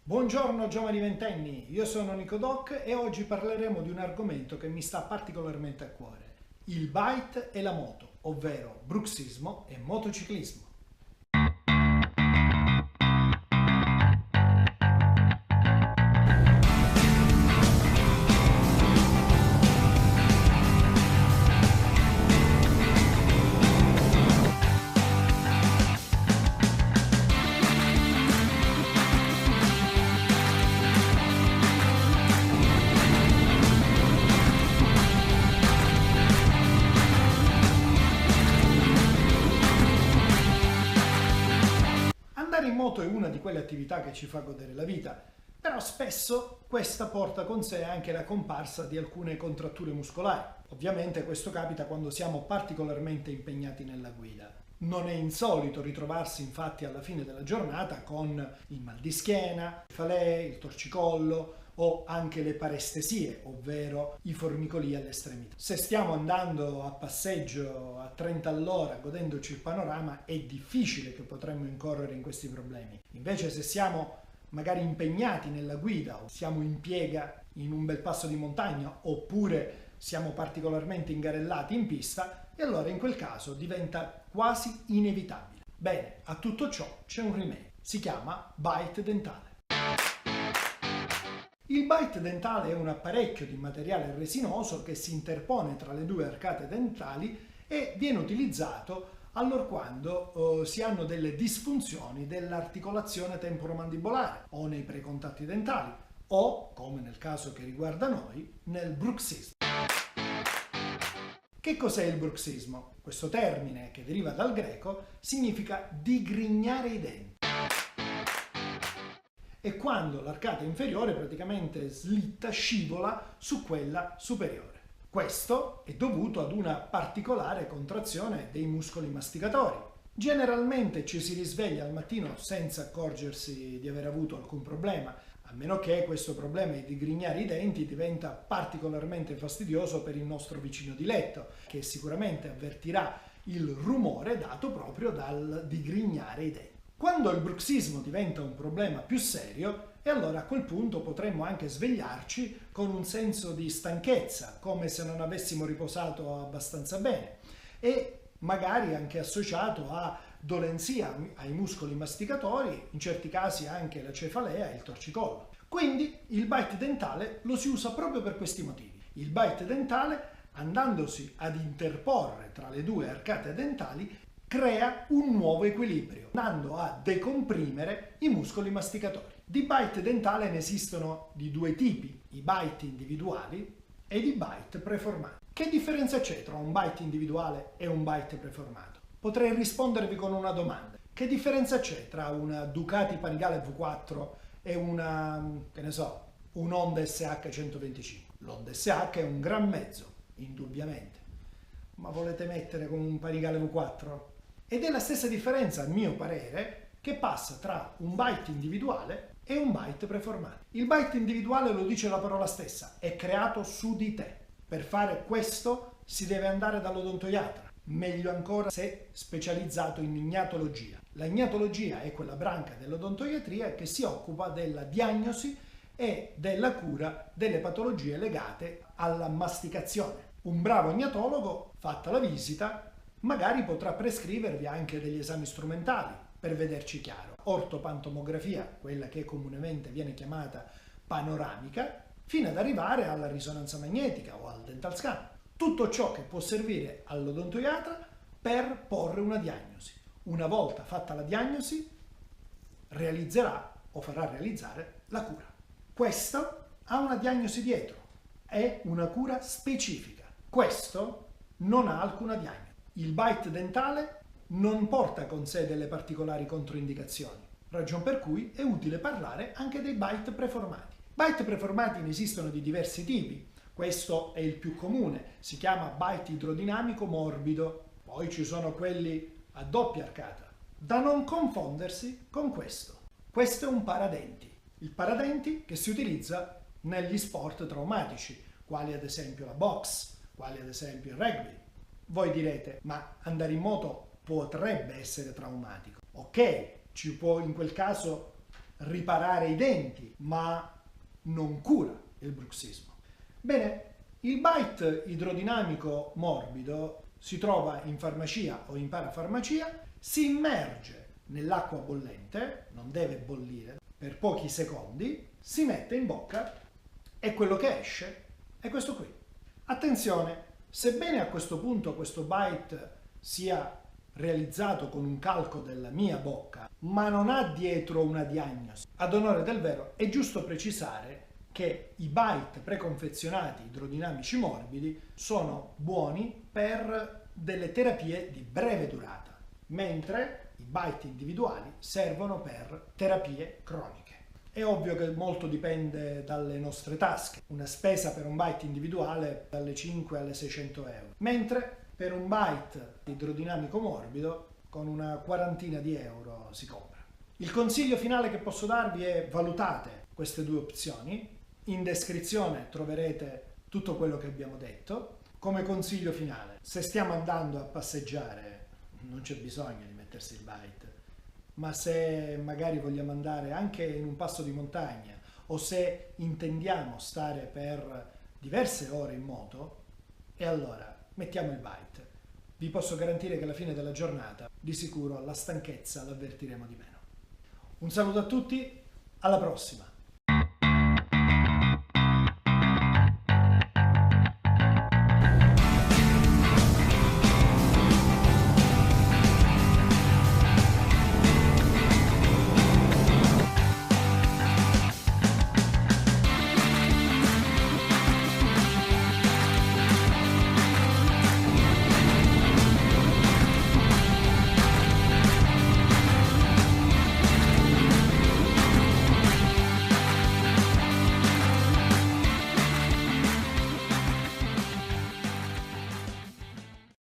Buongiorno giovani ventenni, io sono Nico Doc e oggi parleremo di un argomento che mi sta particolarmente a cuore, il bike e la moto, ovvero bruxismo e motociclismo. Andare in moto è una di quelle attività che ci fa godere la vita, però spesso questa porta con sé anche la comparsa di alcune contratture muscolari. Ovviamente questo capita quando siamo particolarmente impegnati nella guida. Non è insolito ritrovarsi infatti alla fine della giornata con il mal di schiena, il falè, il torcicollo o anche le parestesie, ovvero i formicoli all'estremità. Se stiamo andando a passeggio a 30 all'ora godendoci il panorama, è difficile che potremmo incorrere in questi problemi. Invece se siamo magari impegnati nella guida o siamo in piega in un bel passo di montagna oppure siamo particolarmente ingarellati in pista, e allora in quel caso diventa quasi inevitabile. Bene, a tutto ciò c'è un rimedio, si chiama bite dentale. Il bite dentale è un apparecchio di materiale resinoso che si interpone tra le due arcate dentali e viene utilizzato allorquando si hanno delle disfunzioni dell'articolazione temporomandibolare o nei precontatti dentali o, come nel caso che riguarda noi, nel bruxismo. Che cos'è il bruxismo? Questo termine, che deriva dal greco, significa digrignare i denti. È quando l'arcata inferiore praticamente slitta, scivola su quella superiore. Questo è dovuto ad una particolare contrazione dei muscoli masticatori. Generalmente ci si risveglia al mattino senza accorgersi di aver avuto alcun problema, a meno che questo problema di digrignare i denti diventa particolarmente fastidioso per il nostro vicino di letto, che sicuramente avvertirà il rumore dato proprio dal digrignare i denti. Quando il bruxismo diventa un problema più serio, e allora a quel punto potremmo anche svegliarci con un senso di stanchezza, come se non avessimo riposato abbastanza bene, e magari anche associato a dolenzia ai muscoli masticatori, in certi casi anche la cefalea e il torcicollo. Quindi il bite dentale lo si usa proprio per questi motivi. Il bite dentale, andandosi ad interporre tra le due arcate dentali, crea un nuovo equilibrio, andando a decomprimere i muscoli masticatori. Di bite dentale ne esistono di due tipi, i bite individuali e i bite preformati. Che differenza c'è tra un bite individuale e un bite preformato? Potrei rispondervi con una domanda. Che differenza c'è tra una Ducati Panigale V4 e una, che ne so, un Honda SH 125? L'Honda SH è un gran mezzo, indubbiamente. Ma volete mettere con un Panigale V4? Ed è la stessa differenza, a mio parere, che passa tra un bite individuale e un bite preformato. Il bite individuale, lo dice la parola stessa, è creato su di te. Per fare questo si deve andare dall'odontoiatra, meglio ancora se specializzato in ignatologia. La ignatologia è quella branca dell'odontoiatria che si occupa della diagnosi e della cura delle patologie legate alla masticazione. Un bravo ignatologo, fatta la visita, magari potrà prescrivervi anche degli esami strumentali per vederci chiaro. Ortopantomografia, quella che comunemente viene chiamata panoramica, fino ad arrivare alla risonanza magnetica o al dental scan. Tutto ciò che può servire all'odontoiatra per porre una diagnosi. Una volta fatta la diagnosi, realizzerà o farà realizzare la cura. Questo ha una diagnosi dietro, è una cura specifica. Questo non ha alcuna diagnosi. Il bite dentale non porta con sé delle particolari controindicazioni, ragion per cui è utile parlare anche dei bite preformati. Bite preformati ne esistono di diversi tipi, questo è il più comune, si chiama bite idrodinamico morbido, poi ci sono quelli a doppia arcata, da non confondersi con questo. Questo è un paradenti, il paradenti che si utilizza negli sport traumatici, quali ad esempio la box, quali ad esempio il rugby. Voi direte, ma andare in moto potrebbe essere traumatico. Ok, ci può in quel caso riparare i denti, ma non cura il bruxismo. Bene, il bite idrodinamico morbido si trova in farmacia o in parafarmacia, si immerge nell'acqua bollente, non deve bollire, per pochi secondi, si mette in bocca e quello che esce è questo qui. Attenzione, sebbene a questo punto questo bite sia realizzato con un calco della mia bocca, ma non ha dietro una diagnosi, ad onore del vero è giusto precisare che i bite preconfezionati idrodinamici morbidi sono buoni per delle terapie di breve durata, mentre i bite individuali servono per terapie croniche. È ovvio che molto dipende dalle nostre tasche. Una spesa per un bite individuale dalle 5 alle 600 euro, mentre per un bite idrodinamico morbido con una quarantina di euro si compra. Il consiglio finale che posso darvi è: valutate queste due opzioni. In descrizione troverete tutto quello che abbiamo detto. Come consiglio finale, se stiamo andando a passeggiare non c'è bisogno di mettersi il bite, ma se magari vogliamo andare anche in un passo di montagna o se intendiamo stare per diverse ore in moto, e allora mettiamo il bite. Vi posso garantire che alla fine della giornata di sicuro la stanchezza l'avvertiremo di meno. Un saluto a tutti, alla prossima!